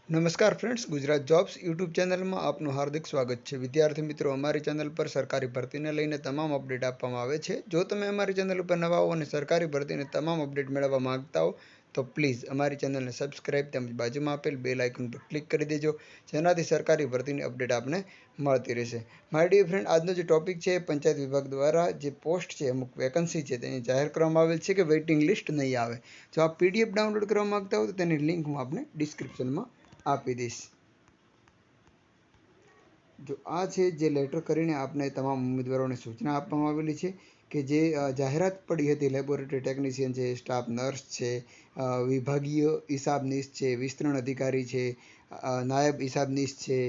નમસ્કાર friends, Gujarat jobs YouTube ચેનલમાં આપનું હાર્દિક સ્વાગત છે। વિદ્યાર્થી મિત્રો, અમારી ચેનલ પર સરકારી ભરતીને લઈને તમામ અપડેટ આપવામાં આવે છે। જો તમે અમારી ચેનલ ઉપર નવા હો અને સરકારી ભરતીને તમામ અપડેટ મેળવવા માંગતા હો તો પ્લીઝ અમારી ચેનલને સબસ્ક્રાઇબ તેમજ બાજુમાં આપેલ બેલ આઇકન પર ક્લિક કરી દેજો, જેનાથી સરકારી ભરતીની અપડેટ આપને મળતી રહેશે। માય ડિયર ફ્રેન્ડ, આજનો જે ટોપિક છે પંચાયત વિભાગ દ્વારા જે પોસ્ટ છે, અમુક વેકન્સી છે તેની જાહેર કરવામાં આવેલ છે કે વેઇટિંગ લિસ્ટ નહીં આવે। જો આપ પીડીએફ ડાઉનલોડ કરવા માંગતા હો તો તેની લિંક હું આપને ડિસ્ક્રિપ્શનમાં આપી દઈશ। જો આ છે જે લેટર કરીને આપને તમામ ઉમેદવારોને સૂચના આપવામાં આવેલી છે કે જે જાહેરાત પડી હતી, લેબોરેટરી ટેકનિશિયન છે, સ્ટાફ નર્સ છે, વિભાગીય હિસાબનીશ છે, વિસ્તરણ અધિકારી છે, નાયબ હિસાબનીશ છે,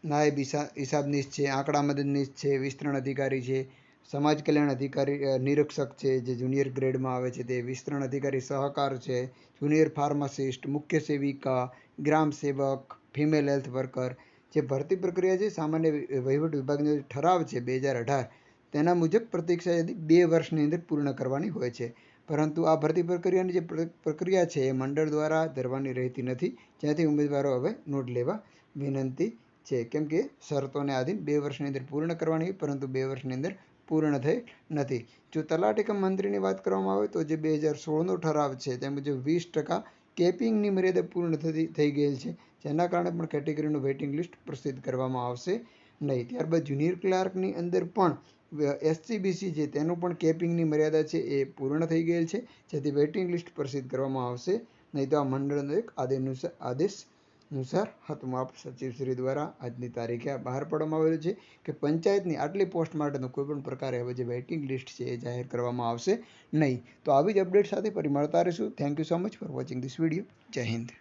નાયબ હિસાબનીશ છે, આંકડા મદદનીશ છે, વિસ્તરણ અધિકારી છે, સમાજ કલ્યાણ અધિકારી નિરીક્ષક છે જે જુનિયર ગ્રેડમાં આવે છે તે, વિસ્તરણ અધિકારી સહકાર છે, જુનિયર ફાર્માસિસ્ટ, મુખ્ય સેવિકા, ગ્રામ સેવક, ફિમેલ હેલ્થ વર્કર। જે ભરતી પ્રક્રિયા છે, સામાન્ય વહીવટ વિભાગનો જે ઠરાવ છે 2018 તેના મુજબ પ્રતીક્ષા યાદી 2 વર્ષની અંદર પૂર્ણ કરવાની હોય છે। પરંતુ આ ભરતી પ્રક્રિયાની જે પ્રક્રિયા છે એ મંડળ દ્વારા ધરવાની રહેતી નથી, જ્યાંથી ઉમેદવારો હવે નોંધ લેવા વિનંતી છે। કેમ કે શરતોને આધીન 2 વર્ષની અંદર પૂર્ણ કરવાની, પરંતુ 2 વર્ષની અંદર પૂર્ણ થઈ નથી। જો તલાટી કમ મંત્રીની વાત કરવામાં આવે તો જે 2016નો ઠરાવ છે તે મુજબ 20% કેપિંગની મર્યાદા પૂર્ણ થઈ ગયેલ છે, જેના કારણે પણ કેટેગરીનું વેઇટિંગ લિસ્ટ પ્રસિદ્ધ કરવામાં આવશે નહીં। ત્યારબાદ જુનિયર ક્લાર્કની અંદર પણ એસસીબીસી છે તેનું પણ કેપિંગની મર્યાદા છે એ પૂર્ણ થઈ ગયેલ છે, જેથી વેઇટિંગ લિસ્ટ પ્રસિદ્ધ કરવામાં આવશે નહીં। તો આ મંડળનો એક આદેશ અનુસાર હતું આપ સચિવશ્રી દ્વારા આજની તારીખે આ બહાર પાડવામાં આવેલું છે કે પંચાયતની આટલી પોસ્ટ માટેનું કોઈપણ પ્રકારે હવે જે વેઇટિંગ લિસ્ટ છે એ જાહેર કરવામાં આવશે નહીં। તો આવી જ અપડેટ સાથે ફરી મળતા રહીશું। Thank you so much for watching this video. જય હિન્દ।